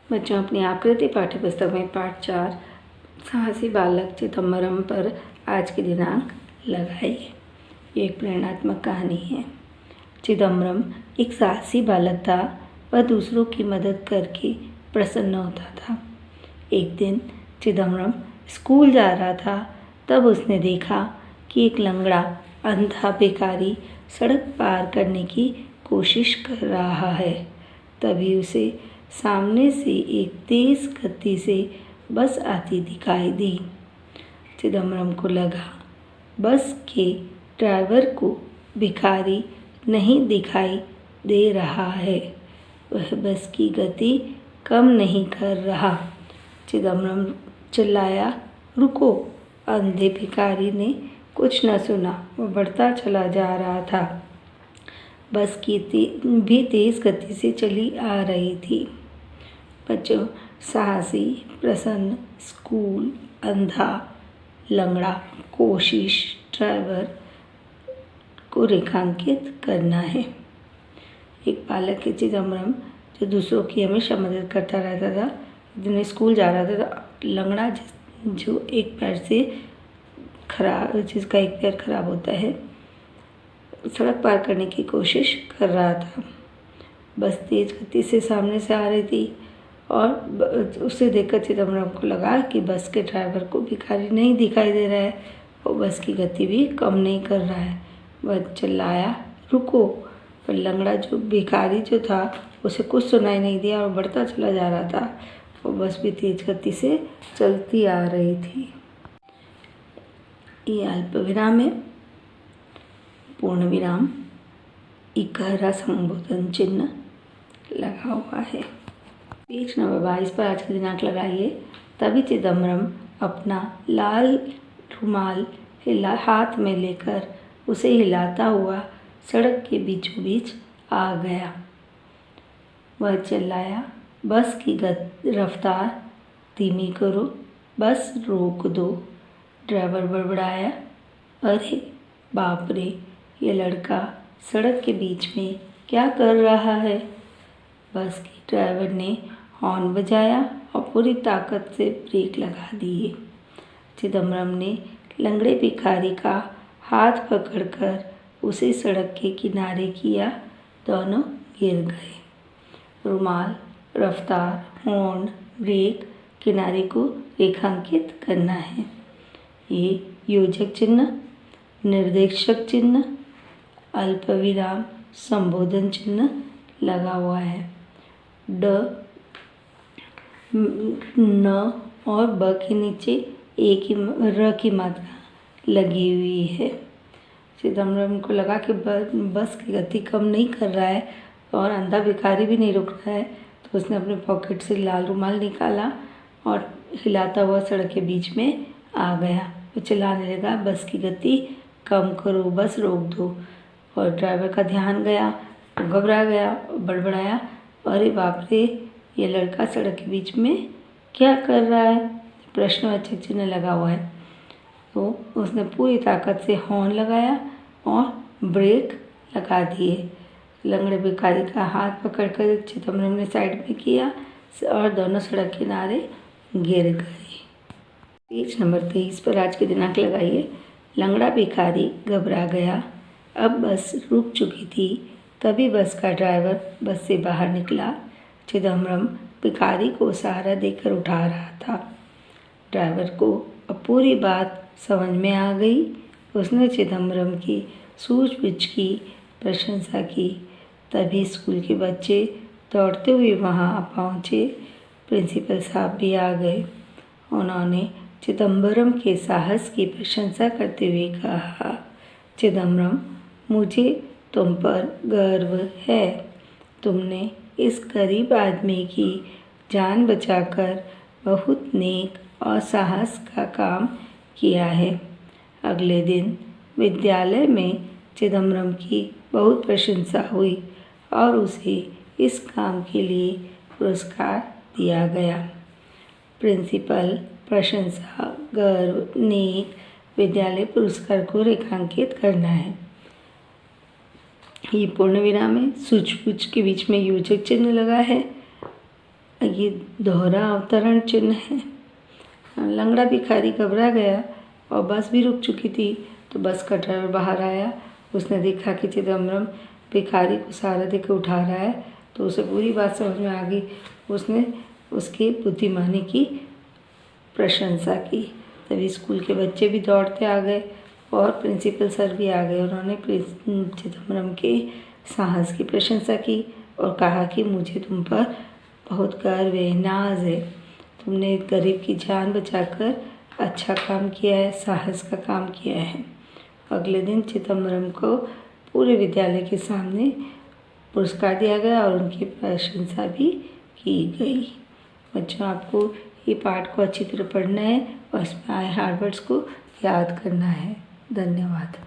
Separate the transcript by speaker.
Speaker 1: बच्चों, अपनी आकृति पाठ्यपुस्तक में पाठ 4 साहसी बालक चिदम्बरम पर आज की दिनांक लगाइए। ये एक प्रेरणात्मक कहानी है। चिदम्बरम एक साहसी बालक था। वह दूसरों की मदद करके प्रसन्न होता था। एक दिन चिदम्बरम स्कूल जा रहा था, तब उसने देखा कि एक लंगड़ा अंधा भिखारी सड़क पार करने की कोशिश कर रहा है। तभी उसे सामने से एक तेज गति से बस आती दिखाई दी। चिदम्बरम को लगा बस के ड्राइवर को भिखारी नहीं दिखाई दे रहा है। वह बस की गति कम नहीं कर रहा। चिदम्बरम चिल्लाया, रुको! अंधे भिखारी ने कुछ न सुना। वह बढ़ता चला जा रहा था। बस की भी तेज गति से चली आ रही थी। बच्चों, साहसी, प्रसन्न, स्कूल, अंधा, लंगड़ा, कोशिश, ड्राइवर को रेखांकित करना है। एक बालक है चिदम्बरम जो दूसरों की हमेशा मदद करता रहता था। दिन स्कूल जा रहा था, लंगड़ा जो एक पैर से जिसका एक पैर खराब होता है, सड़क पार करने की कोशिश कर रहा था। बस तेज गति से सामने से आ रही थी और उसे देखकर चिदम्बरम को लगा कि बस के ड्राइवर को भिखारी नहीं दिखाई दे रहा है और बस की गति भी कम नहीं कर रहा है। वह चिल्लाया, रुको! पर लंगड़ा जो भिखारी जो था उसे कुछ सुनाई नहीं दिया और बढ़ता चला जा रहा था और बस भी तेज गति से चलती आ रही थी। ये अल्प विराम है, पूर्ण विराम, एक गहरा संबोधन चिन्ह लगा हुआ है। पेज नंबर 22 पर आज की दिनांक लगाइए। तभी चिदम्बरम अपना लाल रुमाल हाथ में लेकर उसे हिलाता हुआ सड़क के बीचों बीच आ गया। वह चिल्लाया, बस की रफ्तार धीमी करो, बस रोक दो। ड्राइवर बड़बड़ाया, अरे बाप रे, ये लड़का सड़क के बीच में क्या कर रहा है? बस के ड्राइवर ने हॉर्न बजाया और पूरी ताकत से ब्रेक लगा दिए। चिदम्बरम ने लंगड़े भिखारी का हाथ पकड़कर उसे सड़क के किनारे किया। दोनों गिर गए। रुमाल, रफ्तार, हॉर्न, ब्रेक, किनारे को रेखांकित करना है। ये योजक चिन्ह, निर्देशक चिन्ह, अल्प विराम, संबोधन चिन्ह लगा हुआ है। ड, न और ब के नीचे एक ही र की मात्रा लगी हुई है। चिदम्बरम को लगा कि बस की गति कम नहीं कर रहा है और अंधा भिखारी भी नहीं रुक रहा है, तो उसने अपने पॉकेट से लाल रुमाल निकाला और हिलाता हुआ सड़क के बीच में आ गया। वो चिल्लाने लगा, बस की गति कम करो, बस रोक दो। और ड्राइवर का ध्यान गया, घबरा गया, बड़बड़ाया, अरे बाप रे, ये लड़का सड़क के बीच में क्या कर रहा है? प्रश्नवाचक चिन्ह लगा हुआ है। तो उसने पूरी ताकत से हॉर्न लगाया और ब्रेक लगा दिए। लंगड़े भिखारी का हाथ पकड़कर चिदम्बरम ने साइड में किया और दोनों सड़क किनारे गिर गए। पेज नंबर 23 पर आज की दिनांक लगाइए। लंगड़ा भिखारी घबरा गया। अब बस रुक चुकी थी। तभी बस का ड्राइवर बस से बाहर निकला। चिदम्बरम भिखारी को सहारा देकर उठा रहा था। ड्राइवर को अब पूरी बात समझ में आ गई। उसने चिदम्बरम की सूझबूझ की प्रशंसा की। तभी स्कूल के बच्चे दौड़ते हुए वहाँ पहुँचे। प्रिंसिपल साहब भी आ गए। उन्होंने चिदम्बरम के साहस की प्रशंसा करते हुए कहा, चिदम्बरम, मुझे तुम पर गर्व है। तुमने इस गरीब आदमी की जान बचाकर बहुत नेक और साहस का काम किया है। अगले दिन विद्यालय में चिदम्बरम की बहुत प्रशंसा हुई और उसे इस काम के लिए पुरस्कार दिया गया। प्रिंसिपल प्रशंसा, गर्व, नेक, विद्यालय पुरस्कार को रेखांकित करना है। ये पूर्ण विराम है। सूझबूझ के बीच में योजक चिन्ह लगा है। ये दोहरा अवतरण चिन्ह है। लंगड़ा भिखारी घबरा गया और बस भी रुक चुकी थी। तो बस का ड्राइवर बाहर आया। उसने देखा कि चिदम्बरम भिखारी को सहारा देकर उठा रहा है, तो उसे पूरी बात समझ में आ गई। उसने उसकी बुद्धिमानी की प्रशंसा की। तभी स्कूल के बच्चे भी दौड़ते आ गए और प्रिंसिपल सर भी आ गए। उन्होंने चिदम्बरम के साहस की प्रशंसा की और कहा कि मुझे तुम पर बहुत गर्व है, नाज है। तुमने एक गरीब की जान बचाकर अच्छा काम किया है, साहस का काम किया है। अगले दिन चिदम्बरम को पूरे विद्यालय के सामने पुरस्कार दिया गया और उनकी प्रशंसा भी की गई। बच्चों, आपको ये पाठ को अच्छी तरह पढ़ना है और इसमें आए हार्ड वर्ड्स को याद करना है। धन्यवाद।